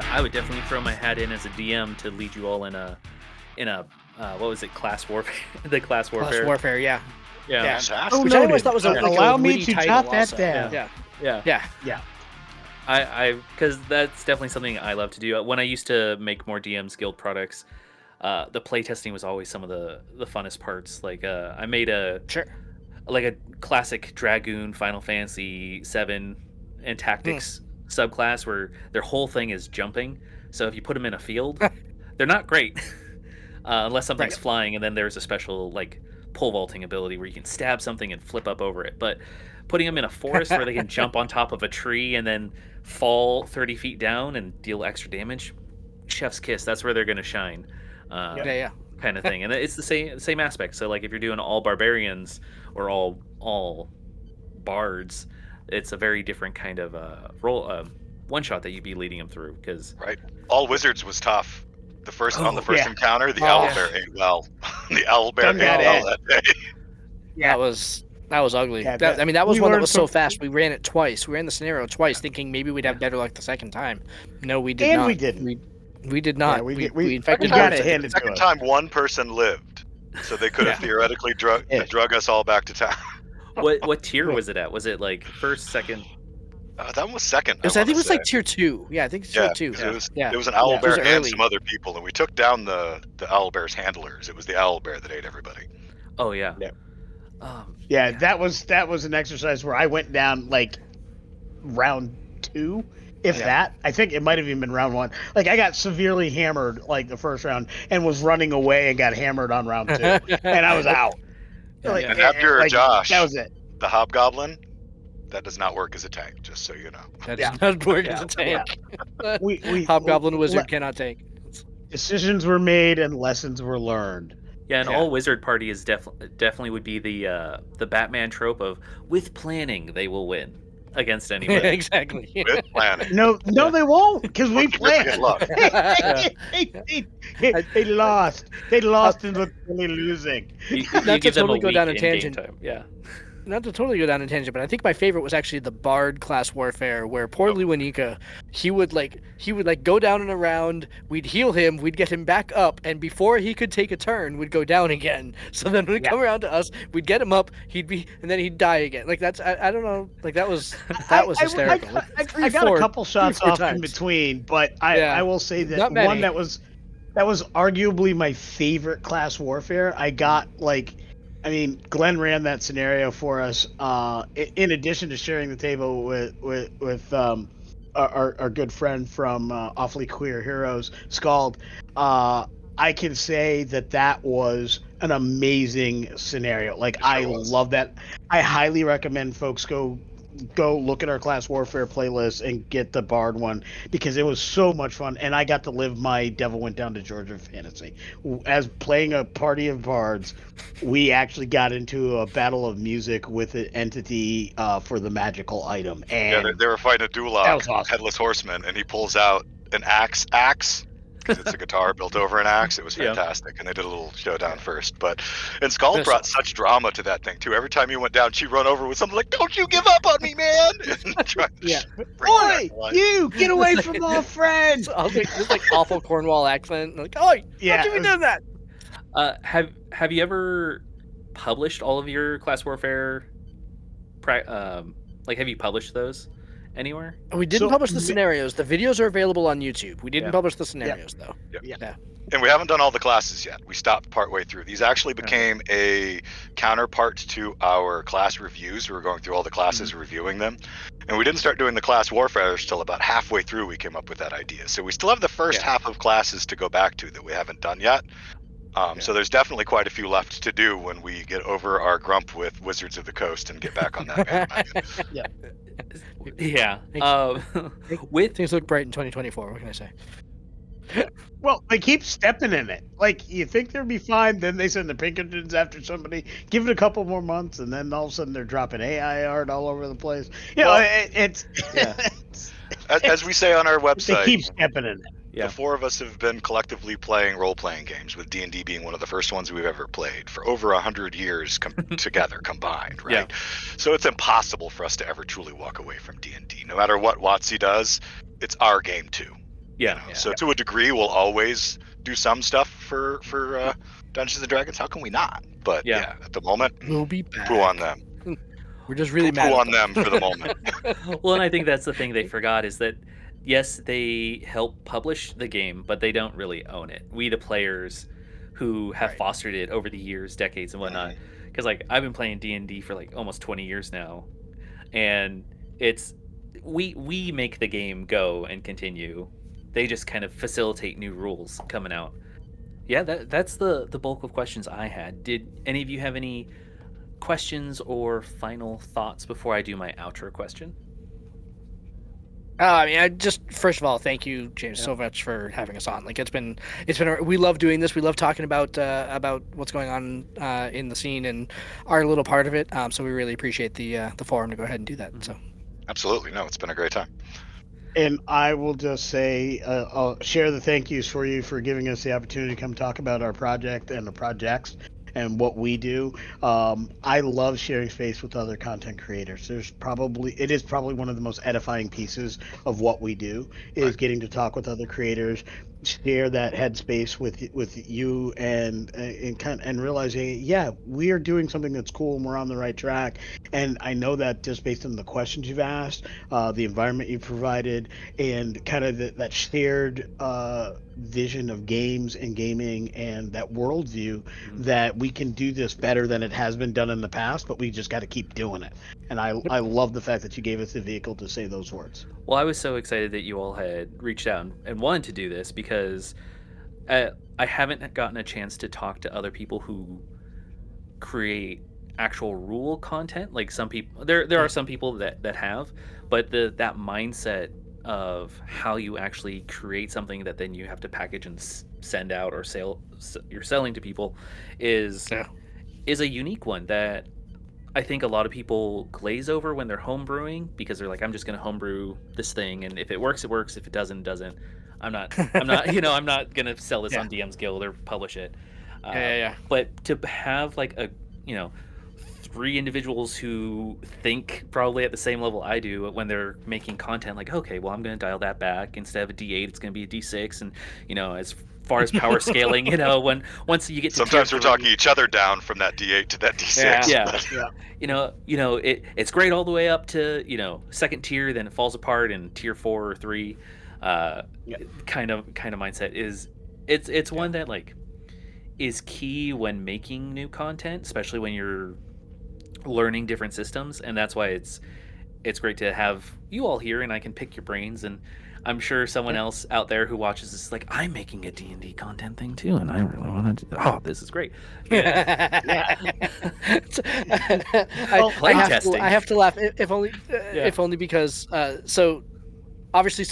I would definitely throw my hat in as a DM to lead you all in a what was it, class warfare? The class warfare. Class warfare, yeah. Yeah. Oh, Which I always thought was a, like allow a me witty to title jot that also. down. Yeah. I because that's definitely something I love to do. When I used to make more DMs Guild products, the playtesting was always some of the funnest parts. Like I made a classic Dragoon Final Fantasy VII and Tactics subclass where their whole thing is jumping. So if you put them in a field, they're not great unless something's flying, and then there's a special like pole vaulting ability where you can stab something and flip up over it. But putting them in a forest where they can jump on top of a tree and then fall 30 feet down and deal extra damage, chef's kiss. That's where they're going to shine. Kind of thing. And it's the same aspect. So like if you're doing all barbarians or all bards, it's a very different kind of one shot that you'd be leading them through. Because all wizards was tough. On the first encounter, the owlbear ate well. The owlbear ate well that day. Yeah, that was ugly. Yeah, that was one that was so fast. We ran it twice. We ran the scenario twice, thinking maybe we'd have better luck the second time. No, we did not. And we didn't. We did not. Yeah, we infected got it birds. handed The second time, one person lived, so they could have theoretically drug us all back to town. What tier was it at? Was it like first, second? That one was second. I think it was like tier 2. Yeah, I think it's tier 2. It was an owlbear and some other people, and we took down the owlbear's handlers. It was the owlbear that ate everybody. Oh yeah. That was an exercise where I went down like round 2, if that. I think it might have even been round 1. Like I got severely hammered like the first round and was running away and got hammered on round 2, and I was out. And after Josh, that was it. The hobgoblin. That does not work as a tank, just so you know. That does not work as a tank. Hobgoblin wizard cannot tank. Decisions were made and lessons were learned. Yeah, an all wizard party is definitely would be the Batman trope of with planning they will win against anybody. Exactly. With planning. No, they won't, because we planned. They lost. They lost and looked really losing. You Not to give them totally a go week down a in game tangent. time. Yeah. Not to totally go down a tangent, but I think my favorite was actually the Bard class warfare, where poor Lewanika, he would go down in a round, we'd heal him, we'd get him back up, and before he could take a turn, we'd go down again. So then when he'd come around to us, we'd get him up, and then he'd die again. Like that's I don't know, like that was hysterical. I got a couple shots off in between, but I will say that one that was arguably my favorite class warfare. I got Glenn ran that scenario for us. In addition to sharing the table with our good friend from Awfully Queer Heroes, Scald, I can say that was an amazing scenario. I love that. I highly recommend folks go look at our class warfare playlist and get the Bard one, because it was so much fun, and I got to live my Devil Went Down to Georgia fantasy. As playing a party of bards, we actually got into a battle of music with an entity for the magical item, and they were fighting a Duloc, that was awesome. Headless Horseman, and he pulls out an axe because it's a guitar built over an axe. It was fantastic, and they did a little showdown first. And Scald brought such drama to that thing too. Every time he went down, she'd run over with something like, "Don't you give up on me, man!" Boy, you get away from our friends. Just like awful Cornwall accent. Like, oh, don't you be doing that. Have you ever published all of your class warfare? Have you published those anywhere? We didn't publish the scenarios. The videos are available on YouTube. We didn't publish the scenarios though. Yeah. And we haven't done all the classes yet. We stopped partway through. These actually became a counterpart to our class reviews. We were going through all the classes, reviewing them. And we didn't start doing the class warfare till about halfway through we came up with that idea. So we still have the first half of classes to go back to that we haven't done yet. So there's definitely quite a few left to do when we get over our grump with Wizards of the Coast and get back on that bandwagon. With things look bright in 2024. What can I say? Well, they keep stepping in it. You think they'll be fine, then they send the Pinkertons after somebody. Give it a couple more months, and then all of a sudden they're dropping AI art all over the place. As we say on our website, they keep stepping in it. The four of us have been collectively playing role-playing games, with D&D being one of the first ones we've ever played, for over 100 years together combined, right? Yeah. So it's impossible for us to ever truly walk away from D&D. No matter what WotC does, it's our game too. Yeah. So to a degree, we'll always do some stuff for Dungeons and Dragons. How can we not? But yeah, at the moment, we'll be back. Poo on them. We're just really mad poo at on them for the moment. Well, and I think that's the thing they forgot is that yes, they help publish the game, but they don't really own it. We, the players, who have fostered it over the years, decades, and whatnot. Because like I've been playing D&D for like almost 20 years now, and it's we make the game go and continue. They just kind of facilitate new rules coming out. Yeah, that's the bulk of questions I had. Did any of you have any questions or final thoughts before I do my outro question? I mean, I just first of all, thank you, James, so much for having us on. Like, it's been we love doing this. We love talking about what's going on in the scene and our little part of it. So we really appreciate the forum to go ahead and do that. So, absolutely, no, it's been a great time. And I will just say, I'll share the thank yous for you for giving us the opportunity to come talk about our project and the projects and what we do. I love sharing space with other content creators. It is probably one of the most edifying pieces of what we do is getting to talk with other creators, share that headspace with you, and realizing, we are doing something that's cool and we're on the right track. And I know that just based on the questions you've asked, the environment you've provided, and kind of that shared vision of games and gaming and that worldview, that we can do this better than it has been done in the past, but we just got to keep doing it. And I love the fact that you gave us the vehicle to say those words. Well, I was so excited that you all had reached out and wanted to do this because I haven't gotten a chance to talk to other people who create actual rule content. Like some people, there are some people that have, but that mindset of how you actually create something that then you have to package and send out or you're selling to people is a unique one that I think a lot of people glaze over when they're homebrewing because they're like, I'm just going to homebrew this thing, and if it works, it works. If it doesn't, it doesn't. I'm not I'm not going to sell this on DM's Guild or publish it. But to have like a 3 individuals who think probably at the same level I do when they're making content, like, okay, well, I'm going to dial that back. Instead of a D8, it's going to be a D6, and as far as power scaling, once you get to sometimes we're talking each other down from that D8 to that D6. It's great all the way up to second tier, then it falls apart in tier 4 or 3. Kind of mindset is it's one that like is key when making new content, especially when you're learning different systems, and that's why it's great to have you all here, and I can pick your brains. And I'm sure someone else out there who watches this is like, I'm making a D&D content thing too, and I really want to do that. Oh, this is great. I have to laugh, if only because so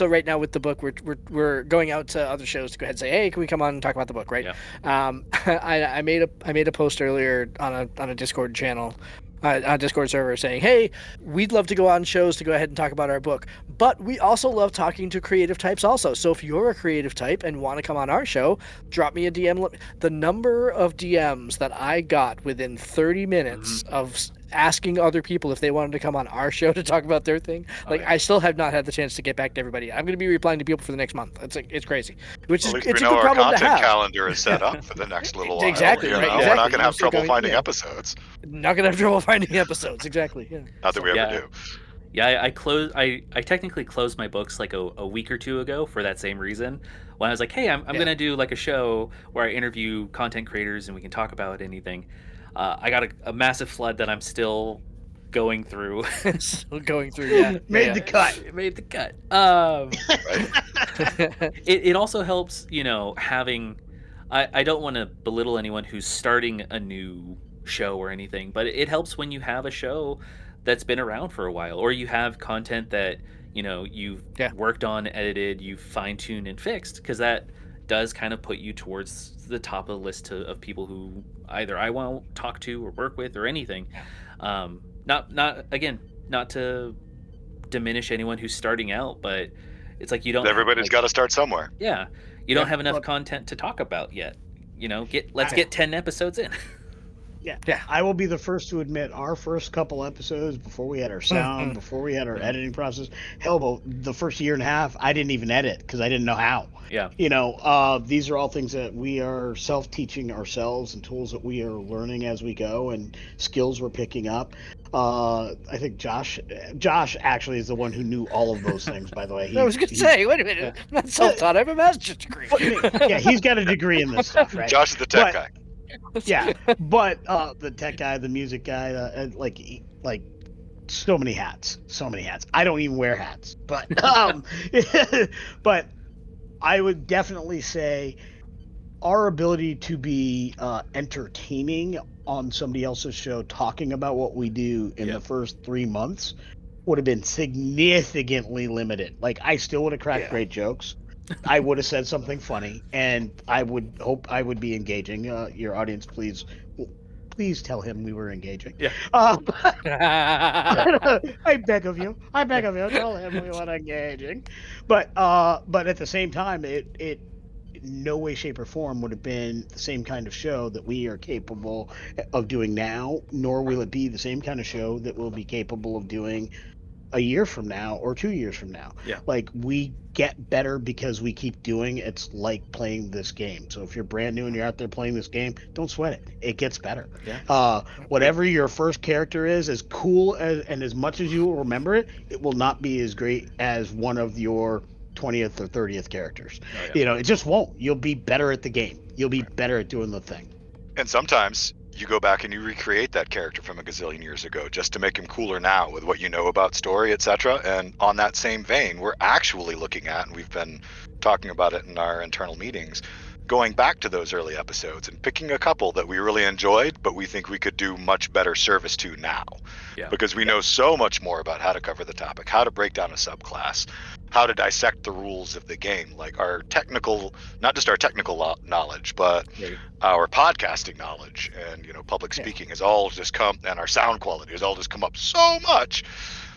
right now with the book, we're going out to other shows to go ahead and say, hey, can we come on and talk about the book, right? I made a post earlier on a Discord channel, a Discord server, saying, hey, we'd love to go on shows to go ahead and talk about our book, but we also love talking to creative types also. So if you're a creative type and want to come on our show, drop me a DM. The number of DMs that I got within 30 minutes of asking other people if they wanted to come on our show to talk about their thing, I still have not had the chance to get back to everybody. I'm going to be replying to people for the next month. It's crazy, which is it's a good problem to have. Our content calendar is set up for the next little while. Exactly. We're not going to have trouble finding episodes. Not going to have trouble finding episodes. Exactly. Yeah. Not that we ever do. Yeah, I technically closed my books like a week or 2 ago for that same reason. When I was like, hey, I'm going to do like a show where I interview content creators and we can talk about anything. I got a massive flood that I'm still going through. Made the cut. It also helps, having. I don't want to belittle anyone who's starting a new show or anything, but it helps when you have a show that's been around for a while, or you have content that you've worked on, edited, you've fine-tuned and fixed, because that does kind of put you towards the top of the list of people who either I want to talk to or work with or anything. Not to diminish anyone who's starting out, but it's like you don't. Everybody's got to start somewhere. Yeah, you don't have enough content to talk about yet. Let's get 10 episodes in. Yeah. I will be the first to admit our first couple episodes, before we had our sound, before we had our editing process, hell, the first year and a half, I didn't even edit because I didn't know how. Yeah. These are all things that we are self-teaching ourselves and tools that we are learning as we go and skills we're picking up. I think Josh actually is the one who knew all of those things, by the way. I was going to say, wait a minute. I'm not self-taught. I have a master's degree. He's got a degree in this stuff, right? Josh is the tech guy. Yeah, but the tech guy, the music guy, like so many hats. I don't even wear hats, but but I would definitely say our ability to be entertaining on somebody else's show, talking about what we do in the first 3 months, would have been significantly limited. Like, I still would have cracked great jokes. I would have said something funny, and I would hope I would be engaging. Your audience, please tell him we were engaging. Yeah. I beg of you, tell him we were engaging. But at the same time, it in no way, shape, or form would have been the same kind of show that we are capable of doing now, nor will it be the same kind of show that we'll be capable of doing a year from now or 2 years from now. Yeah. Like, we get better because we keep doing it. It's like playing this game. So if you're brand new and you're out there playing this game, don't sweat it. It gets better. Yeah. Whatever your first character is, as cool and as much as you will remember it, it will not be as great as one of your 20th or 30th characters. Oh, yeah. It just won't. You'll be better at the game. You'll be better at doing the thing. And sometimes you go back and you recreate that character from a gazillion years ago just to make him cooler now with what you know about story, etc. And on that same vein, we're actually looking at, and we've been talking about it in our internal meetings, going back to those early episodes and picking a couple that we really enjoyed, but we think we could do much better service to now. Yeah. Because we know so much more about how to cover the topic, how to break down a subclass, how to dissect the rules of the game. Like, our technical, not just our technical knowledge, but our podcasting knowledge and, public speaking has all just come, and our sound quality has all just come up so much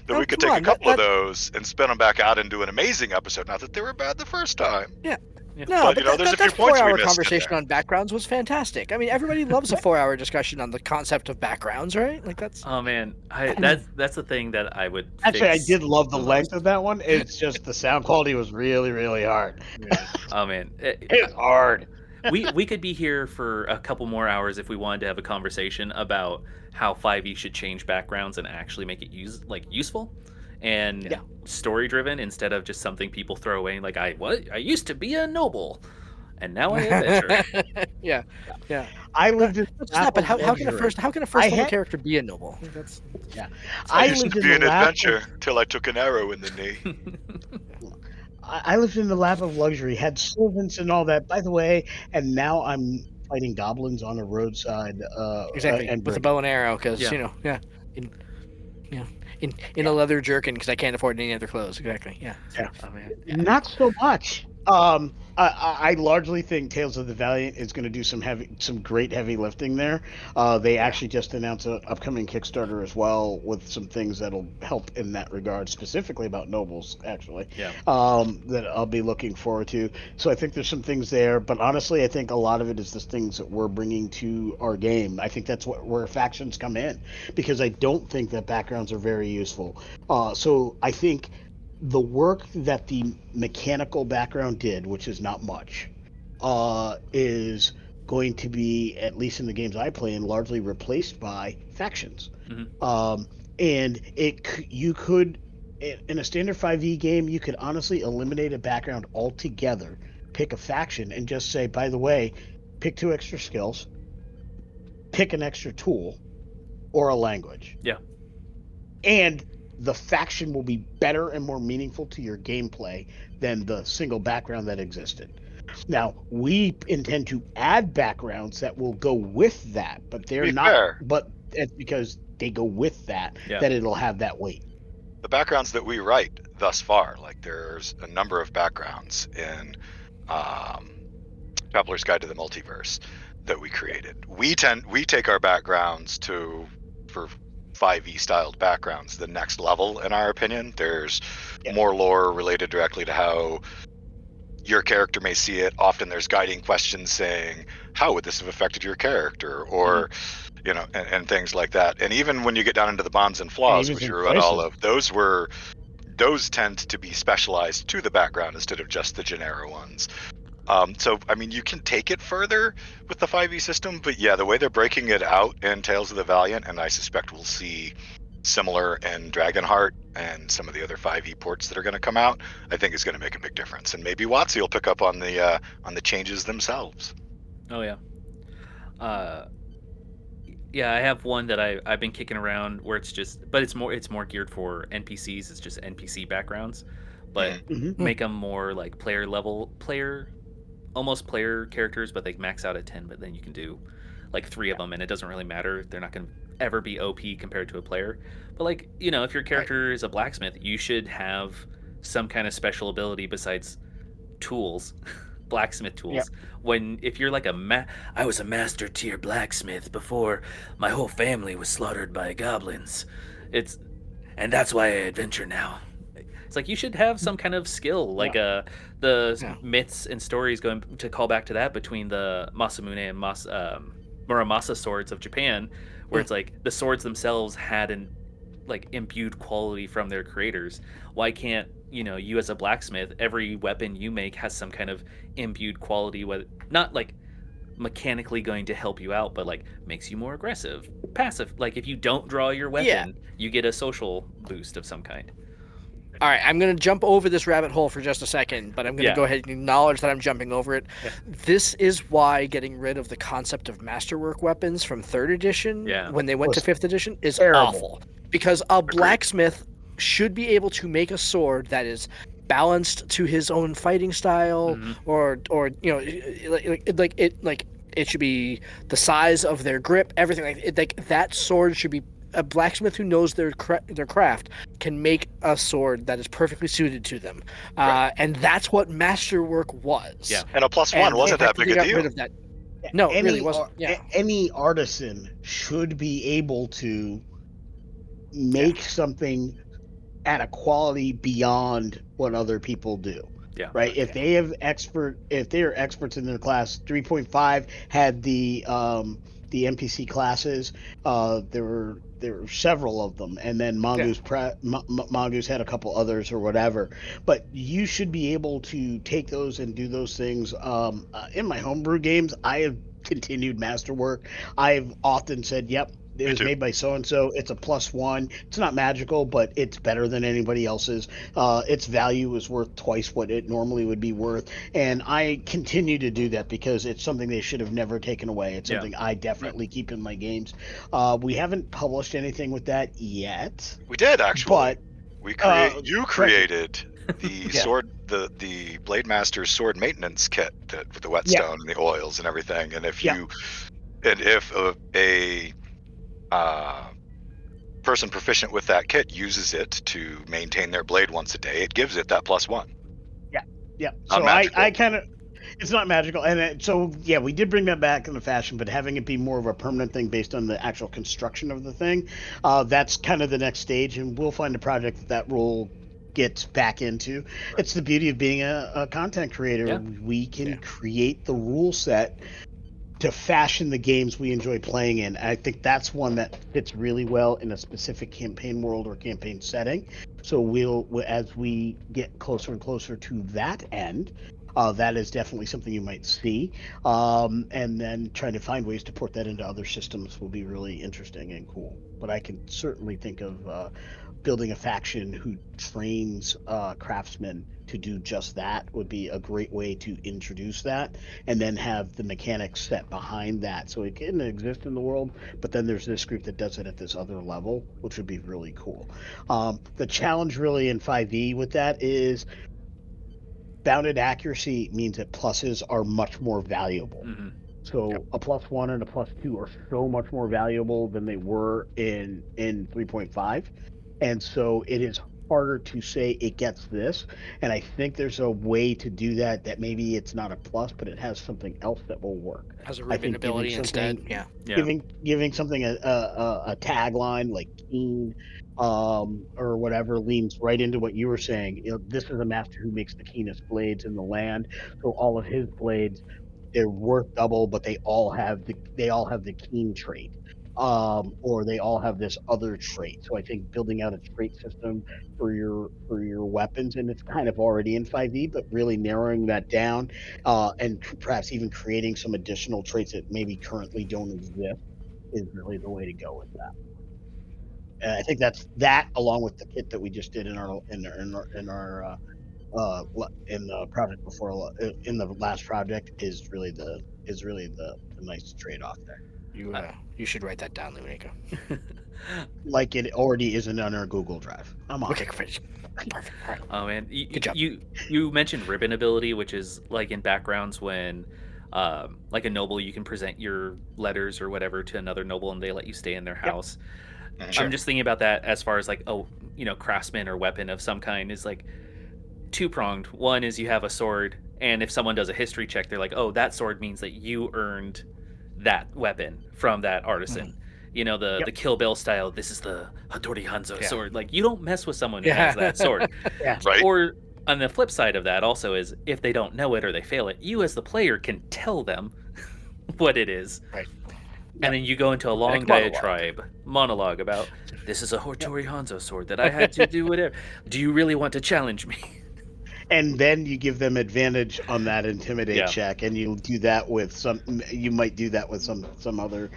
that we could take a couple of those and spin them back out into an amazing episode. Not that they were bad the first time. Yeah. Yeah. No, but there's a few points we 4-hour missed conversation on backgrounds was fantastic. I mean, everybody loves a 4-hour discussion on the concept of backgrounds, right? Like, that's. Oh man, that's the thing that I would. Actually, I did love the length of that one. It's just the sound quality was really, really hard. Yeah. Oh man, it's hard. we could be here for a couple more hours if we wanted to have a conversation about how 5e should change backgrounds and actually make it useful and story driven instead of just something people throw away. Like, I used to be a noble, and now I adventure. yeah. I lived in. But how can a first level character be a noble? That's I used to be an adventure till I took an arrow in the knee. I lived in the lap of luxury, had servants and all that. By the way, and now I'm fighting goblins on a roadside. Exactly, with a bow and arrow, because in a leather jerkin, because I can't afford any other clothes. Exactly. Yeah. Oh, man. Not so much. I largely think Tales of the Valiant is going to do some great heavy lifting there. They actually just announced an upcoming Kickstarter as well with some things that'll help in that regard, specifically about nobles, actually. Yeah. That I'll be looking forward to. So I think there's some things there, but honestly, I think a lot of it is the things that we're bringing to our game. I think that's where factions come in, because I don't think that backgrounds are very useful. So I think the work that the mechanical background did, which is not much, is going to be, at least in the games I play in, largely replaced by factions. Mm-hmm. And you could, in a standard 5e game, you could honestly eliminate a background altogether, pick a faction, and just say, by the way, pick 2 extra skills, pick an extra tool, or a language. Yeah. And the faction will be better and more meaningful to your gameplay than the single background that existed. Now, we intend to add backgrounds that will go with that, but they're not. Fair. But it's because they go with that that it'll have that weight. The backgrounds that we write thus far, like, there's a number of backgrounds in Traveler's Guide to the Multiverse that we created. We take our backgrounds for 5e styled backgrounds the next level, in our opinion. There's more lore related directly to how your character may see it. Often there's guiding questions saying, how would this have affected your character? Or, you know, and things like that. And even when you get down into the bonds and flaws, which you read all of, those tend to be specialized to the background instead of just the genera ones. So, I mean, you can take it further with the 5e system, but yeah, the way they're breaking it out in Tales of the Valiant, and I suspect we'll see similar in Dragonheart and some of the other 5e ports that are going to come out, I think is going to make a big difference. And maybe WotC will pick up on the changes themselves. Oh yeah. Yeah, I have one that I've been kicking around where it's more geared for NPCs. It's just NPC backgrounds, but make them more like almost player characters, but they max out at 10. But then you can do like 3 of them, and it doesn't really matter. They're not going to ever be OP compared to a player. But like, you know, if your character is a blacksmith, you should have some kind of special ability besides tools. Blacksmith tools. If you're like I was a master tier blacksmith before my whole family was slaughtered by goblins. And that's why I adventure now. It's like you should have some kind of skill, like the myths and stories going to call back to that between the Masamune and Muramasa swords of Japan, where it's like the swords themselves had an like imbued quality from their creators. Why can't you as a blacksmith, every weapon you make has some kind of imbued quality, whether not like mechanically going to help you out, but like makes you more aggressive, passive. Like if you don't draw your weapon, you get a social boost of some kind. All right, I'm going to jump over this rabbit hole for just a second, but I'm going to go ahead and acknowledge that I'm jumping over it. Yeah. This is why getting rid of the concept of masterwork weapons from 3rd edition when they went to 5th edition is awful. Because a blacksmith should be able to make a sword that is balanced to his own fighting style, or it should be the size of their grip, everything like that sword should be. A blacksmith who knows their craft can make a sword that is perfectly suited to them, and that's what masterwork was. Yeah, and a +1 wasn't that big a deal. Rid of that. No, it really wasn't. Any artisan should be able to make something at a quality beyond what other people do. Yeah. Right. If they are experts in their class, 3.5 had the NPC classes. There were several of them, and then Mongoose had a couple others or whatever. But you should be able to take those and do those things. In my homebrew games, I have continued masterwork. I've often said, "Yep, it was made by so and so. It's a +1. It's not magical, but it's better than anybody else's. Its value is worth twice what it normally would be worth." And I continue to do that because it's something they should have never taken away. It's something I definitely keep in my games. We haven't published anything with that yet. We did actually, but you created the sword, the Blade Master's sword maintenance kit with the whetstone and the oils and everything. And if a person proficient with that kit uses it to maintain their blade once a day, it gives it that +1. Yeah. So I kind of, it's not magical, and we did bring that back in the fashion, but having it be more of a permanent thing based on the actual construction of the thing, that's kind of the next stage, and we'll find a project that role gets back into. Right. It's the beauty of being a content creator. Yeah. We can create the rule set to fashion the games we enjoy playing in. I think that's one that fits really well in a specific campaign world or campaign setting. So as we get closer and closer to that end, that is definitely something you might see. And then trying to find ways to port that into other systems will be really interesting and cool. But I can certainly think of building a faction who trains craftsmen to do just that would be a great way to introduce that, and then have the mechanics set behind that so it can exist in the world, but then there's this group that does it at this other level, which would be really cool. The challenge really in 5e with that is bounded accuracy means that pluses are much more valuable. So a +1 and a +2 are so much more valuable than they were in 3.5. And so it is harder to say it gets this, and I think there's a way to do that maybe it's not a plus, but it has something else that will work. Has a ribbon ability instead. Yeah. Giving something a tagline like keen, or whatever leans right into what you were saying. This is a master who makes the keenest blades in the land, so all of his blades, they're worth double, but they all have the keen trait, or they all have this other trait. So I think building out a trait system for your weapons, and it's kind of already in 5e, but really narrowing that down, and perhaps even creating some additional traits that maybe currently don't exist, is really the way to go with that. And I think that's that, along with the kit that we just did in the project before, in the last project, is really the nice trade-off there. You should write that down, Lewanika. Like it already isn't on our Google Drive. I'm on. Okay, perfect. Oh man, Good job. You mentioned ribbon ability, which is like in backgrounds when, like a noble, you can present your letters or whatever to another noble, and they let you stay in their house. Sure. I'm just thinking about that as far as like, craftsman or weapon of some kind is like two-pronged. One is you have a sword, and if someone does a history check, they're like, oh, that sword means that you earned that weapon from that artisan. The Kill Bill style, this is the Hattori Hanzo sword. Like, you don't mess with someone who has that sword. Right. Or on the flip side of that also is, if they don't know it or they fail it, you as the player can tell them what it is. Right. And then you go into a long monologue about, this is a Hattori Hanzo sword that I had to do whatever. Do you really want to challenge me? And then you give them advantage on that intimidate check, and you do that with you might do that with some other,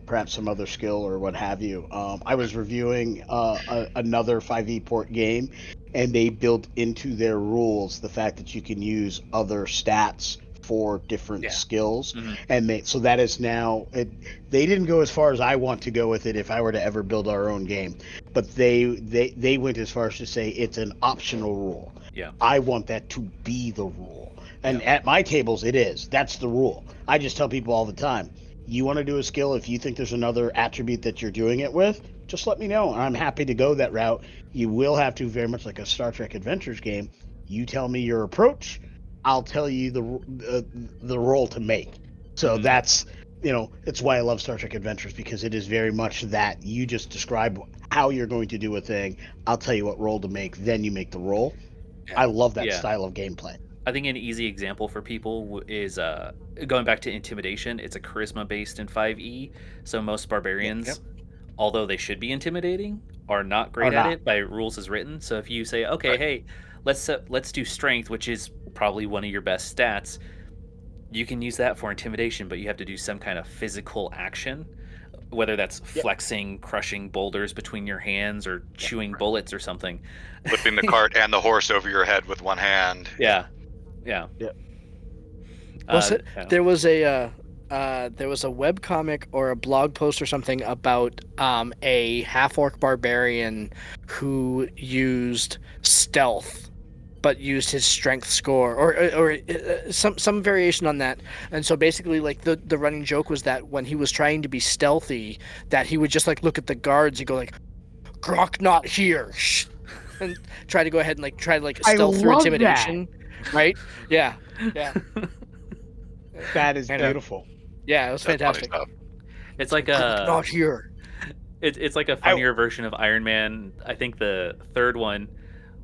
perhaps some other skill or what have you. I was reviewing another 5e port game, and they built into their rules the fact that you can use other stats for different skills, and so that is now they didn't go as far as I want to go with it if I were to ever build our own game, but they went as far as to say it's an optional rule. I want that to be the rule, and at my tables that's the rule. I just tell people all the time, you want to do a skill, if you think there's another attribute that you're doing it with, just let me know, and I'm happy to go that route. You will have to, very much like a Star Trek Adventures game, you tell me your approach, I'll tell you the role to make. So that's, it's why I love Star Trek Adventures, because it is very much that. You just describe how you're going to do a thing, I'll tell you what role to make, then you make the role. I love that style of gameplay. I think an easy example for people is going back to intimidation. It's a charisma based in 5e, so most barbarians, although they should be intimidating, are not great at it by rules as written. So if you say, okay, hey, let's do strength, which is probably one of your best stats, you can use that for intimidation, but you have to do some kind of physical action, whether that's flexing, crushing boulders between your hands, or chewing bullets or something. Flipping the cart and the horse over your head with one hand. Yeah. There was a webcomic or a blog post or something about a half-orc barbarian who used stealth but used his strength score or some variation on that. And so basically, like, the running joke was that when he was trying to be stealthy, that he would just like look at the guards and go like, "Grok not here," and try to go ahead and stealth through intimidation. That. Right? Yeah. That is beautiful. Yeah, it was fantastic. It's like not here. It's like a funnier version of Iron Man. I think the third one,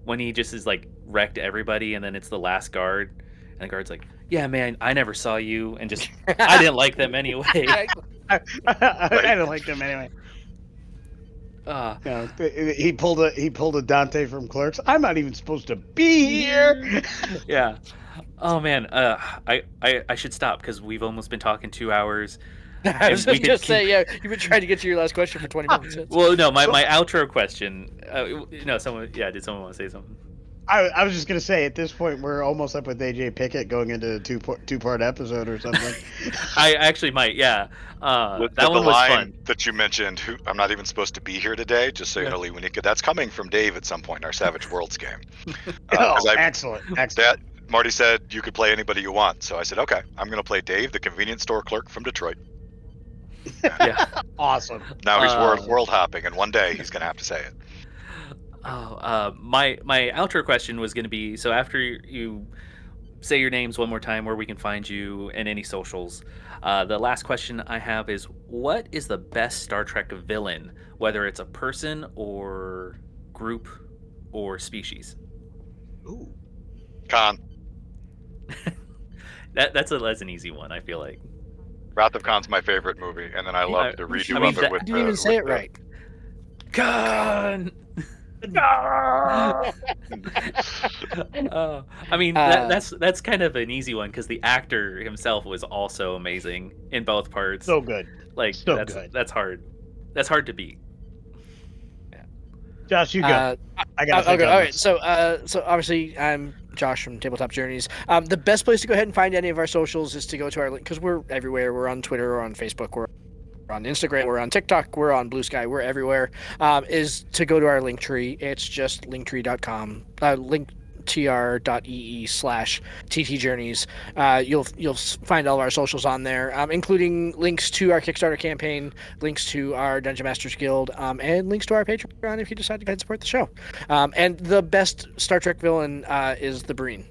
when he just is like wrecked everybody, and then it's the last guard, and the guard's like, "Yeah, man, I never saw you," and just I didn't like them anyway. I didn't like them anyway. He pulled a Dante from Clerks. I'm not even supposed to be here. Yeah. Oh man, I should stop because we've almost been talking 2 hours. I was just gonna say, you've been trying to get to your last question for 20 minutes. Well, no, my outro question. Did someone want to say something? I was just gonna say, at this point we're almost up with AJ Pickett going into a two-part episode or something. I actually might, yeah. That one was fun. That you mentioned, I'm not even supposed to be here today, just so you know, Lewanika, that's coming from Dave at some point in our Savage Worlds game. Excellent. Marty said you could play anybody you want, so I said, okay, I'm going to play Dave, the convenience store clerk from Detroit. Awesome. Now he's world hopping, and one day he's going to have to say it. My outro question was going to be, so after you say your names one more time, where we can find you and any socials. The last question I have is, what is the best Star Trek villain, whether it's a person or group or species? Ooh. Khan. That's an easy one, I feel like. Wrath of Khan's my favorite movie, and then I love the redo of it with. I didn't even say it right. Khan. I mean, that's kind of an easy one because the actor himself was also amazing in both parts. So good. Like good. That's hard. That's hard to beat. Yeah. Josh, you go. I got. Okay. All right. So obviously I'm Josh from Tabletop Journeys. The best place to go ahead and find any of our socials is to go to our link, because we're everywhere. We're on Twitter, we're on Facebook, we're on Instagram, we're on TikTok, we're on Blue Sky, we're everywhere. Is to go to our link tree. It's just linktree.com, linktr.ee/ttjourneys. You'll find all of our socials on there, including links to our Kickstarter campaign, links to our Dungeon Masters Guild, and links to our Patreon if you decide to go ahead and support the show. And the best Star Trek villain is the Breen.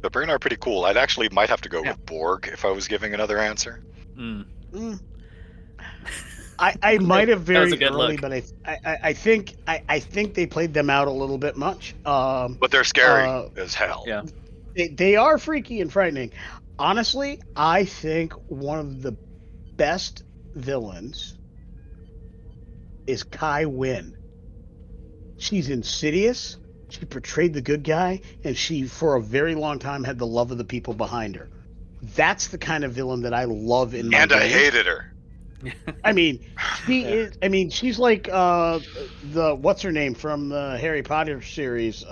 The Breen are pretty cool. I'd actually might have to go with Borg if I was giving another answer. I might have very early, but I think they played them out a little bit much. But they're scary as hell. Yeah, they are freaky and frightening. Honestly, I think one of the best villains is Kai Wynn. She's insidious. She portrayed the good guy, and she, for a very long time, had the love of the people behind her. That's the kind of villain that I love in my And I game. hated her. I mean, she is. I mean, she's like the what's her name from the Harry Potter series. She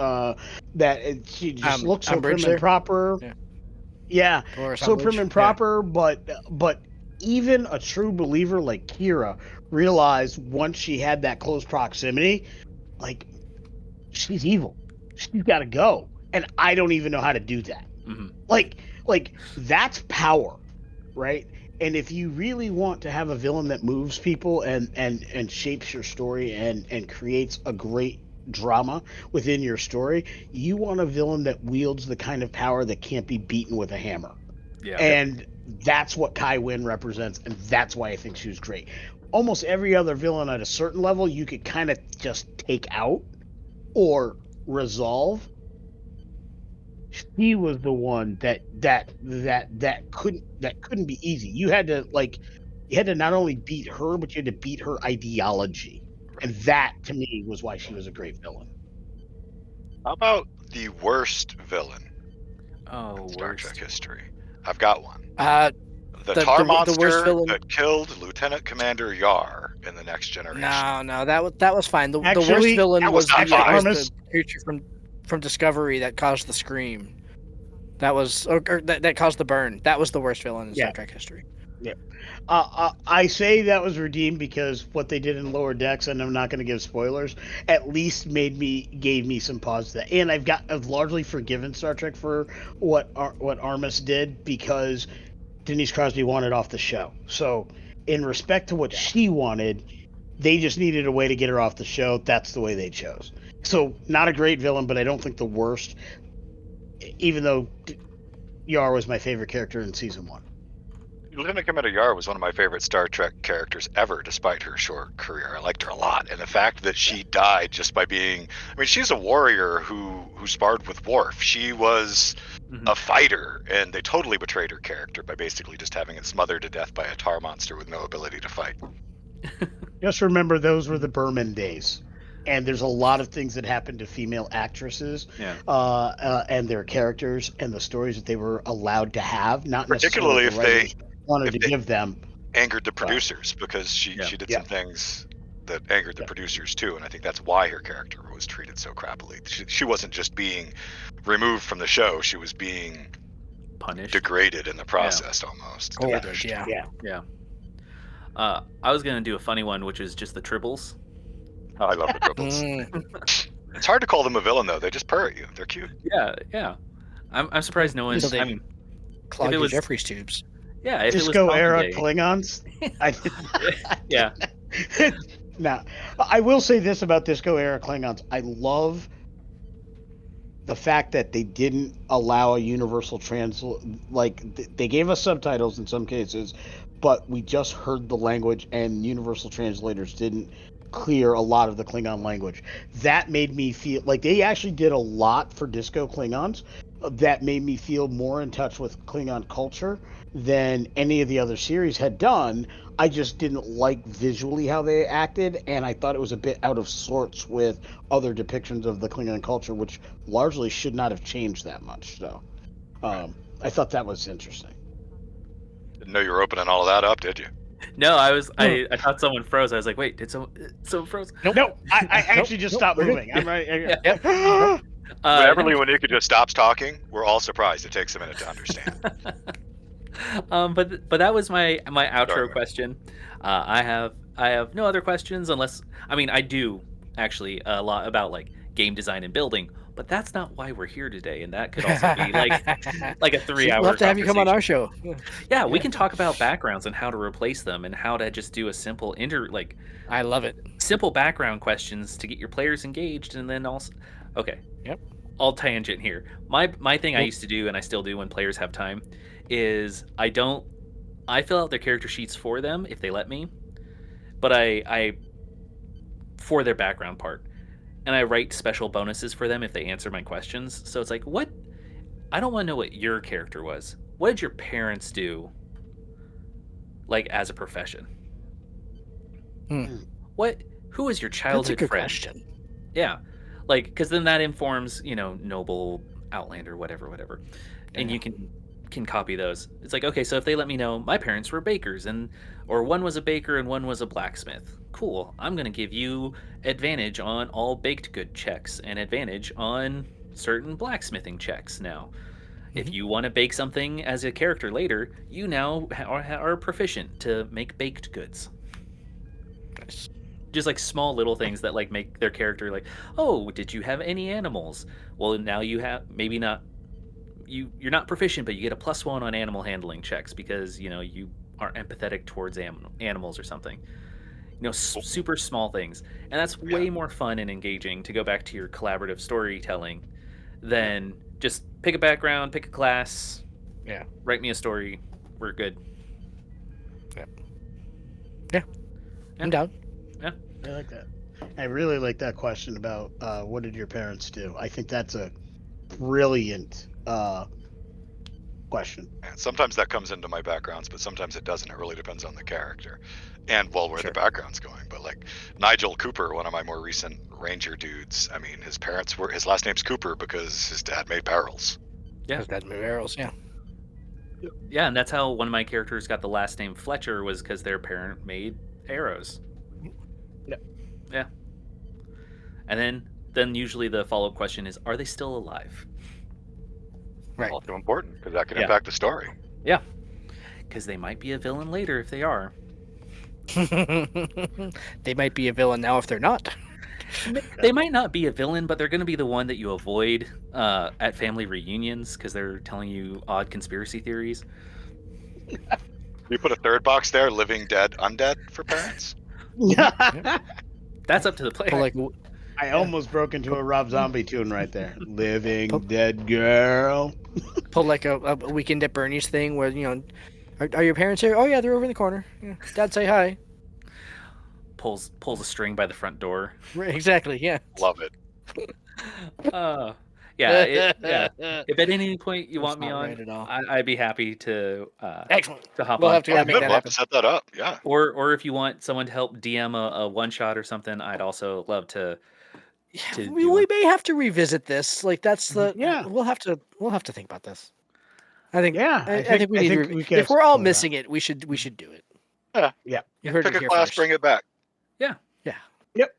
just looks so prim and proper. Yeah, so prim and proper. But even a true believer like Kira realized once she had that close proximity, like, she's evil. She's got to go, and I don't even know how to do that. Mm-hmm. Like that's power, right? And if you really want to have a villain that moves people and shapes your story and creates a great drama within your story, you want a villain that wields the kind of power that can't be beaten with a hammer. Yeah. And that's what Kai Wynn represents, and that's why I think she was great. Almost every other villain at a certain level you could kind of just take out or resolve. She was the one that couldn't be easy. You had to not only beat her, but you had to beat her ideology. And that to me was why she was a great villain. How about the worst villain in Star Trek history? I've got one. The tar monster that killed Lieutenant Commander Yar in The Next Generation. No, that was fine. The worst villain was the creature from Discovery that caused the scream. That was that caused the burn. That was the worst villain in Star Trek history. Yeah. I say that was redeemed because what they did in Lower Decks, and I'm not going to give spoilers, at least gave me some pause to that. And I've largely forgiven Star Trek for what Armis did, because Denise Crosby wanted off the show. So in respect to what she wanted, they just needed a way to get her off the show. That's the way they chose. So not a great villain, but I don't think the worst, even though Yar was my favorite character in season 1. Lieutenant Commander Yar was one of my favorite Star Trek characters ever, despite her short career. I liked her a lot. And the fact that she died just by being... I mean, she's a warrior who sparred with Worf. She was a fighter, and they totally betrayed her character by basically just having it smothered to death by a tar monster with no ability to fight. Just remember, those were the Berman days. And there's a lot of things that happened to female actresses and their characters and the stories that they were allowed to have, not particularly if they wanted to give them. Angered the producers, because she did some things that angered the producers too, and I think that's why her character was treated so crappily. She wasn't just being removed from the show; she was being punished, degraded in the process, almost. Yeah. I was gonna do a funny one, which is just the Tribbles. Oh, I love the Tribbles. It's hard to call them a villain, though. They just purr at you. They're cute. Yeah. I'm surprised no one's. I mean, clogged your Jeffries tubes. Yeah, if Disco it was era Klingons. Yeah. Now, I will say this about Disco era Klingons. I love the fact that they didn't allow a universal they gave us subtitles in some cases, but we just heard the language and universal translators didn't clear a lot of the Klingon language. That made me feel like they actually did a lot for Disco Klingons. That made me feel more in touch with Klingon culture than any of the other series had done. I just didn't like visually how they acted, and I thought it was a bit out of sorts with other depictions of the Klingon culture, which largely should not have changed that much. So, I thought that was interesting. Didn't know you were opening all of that up, did you? No, I thought someone froze. I was like, wait, did someone froze? Nope. I actually just stopped moving. I'm right. Whenever Lewanika just stops talking, we're all surprised. It takes a minute to understand. But that was my outro question. I have no other questions unless I do actually a lot about like game design and building, but that's not why we're here today, and that could also be like a 3-hour. We'll have to have you come on our show. Yeah, we can talk about backgrounds and how to replace them and how to just do a simple I love it. Simple background questions to get your players engaged, and then also okay. Yep. I'll tangent here. My thing I used to do, and I still do when players have time, is I fill out their character sheets for them if they let me, but I for their background part, and I write special bonuses for them if they answer my questions. So it's like, what? I don't want to know what your character was. What did your parents do, like as a profession? Who was your childhood That's a good friend? question. Yeah, like because then that informs Noble, Outlander, whatever, and you can copy those. It's like, okay, so if they let me know my parents were bakers or one was a baker and one was a blacksmith, cool, I'm going to give you advantage on all baked good checks and advantage on certain blacksmithing checks now. If you want to bake something as a character later, you now are proficient to make baked goods. Nice. Just like small little things that like make their character like, oh, did you have any animals? Well, now you have, maybe not, you're not proficient, but you get a +1 on animal handling checks because you are empathetic towards animals or something. Super small things, and that's way more fun and engaging to go back to your collaborative storytelling than just pick a background, pick a class, write me a story, we're good. Yeah. I'm down. Yeah, I like that. I really like that question about what did your parents do. I think that's a brilliant question. And sometimes that comes into my backgrounds, but sometimes it doesn't. It really depends on the character and where the background's going. But like Nigel Cooper, one of my more recent Ranger dudes, I mean, his last name's Cooper because his dad made barrels. Yeah, his dad made barrels. Yeah. Yeah, and that's how one of my characters got the last name Fletcher, was because their parent made arrows. Yeah. And then usually the follow-up question is, are they still alive? Right. Also important because that can impact the story. Yeah. Because they might be a villain later if they are. They might be a villain now if they're not. They might not be a villain, but they're going to be the one that you avoid at family reunions because they're telling you odd conspiracy theories. You put a third box there, living, dead, undead for parents? That's up to the player. I almost broke into a Rob Zombie tune right there. Living dead girl. Pull like a Weekend at Bernie's thing where, are your parents here? Oh yeah, they're over in the corner. Yeah. Dad, say hi. Pulls a string by the front door. Right, exactly, yeah. Love it. If at any point you want me on, I'd be happy to excellent to hop we'll on. Have to make that happen. Set that up, yeah. Or if you want someone to help DM a one shot or something, I'd also love to. We may have to revisit this. Like that's the We'll have to think about this. I think I think we need to. If we're all missing it, we should do it. Yeah. You heard Pick it here a class, first. bring it back. Yeah. Yep.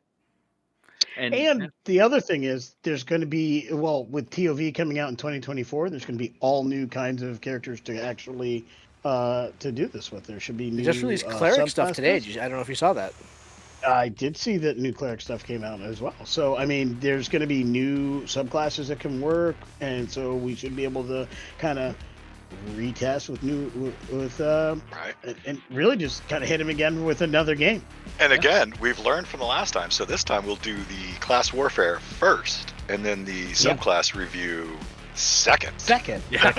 And the other thing is, there's going to be with TOV coming out in 2024, there's going to be all new kinds of characters to actually to do this with. There should be new. They just released cleric stuff today. I don't know if you saw that. I did see that new cleric stuff came out as well. So, I mean, there's going to be new subclasses that can work, and so we should be able to kind of retest with right, and really just kind of hit him again with another game. And again, we've learned from the last time, so this time we'll do the class warfare first, and then the subclass review second. Yeah.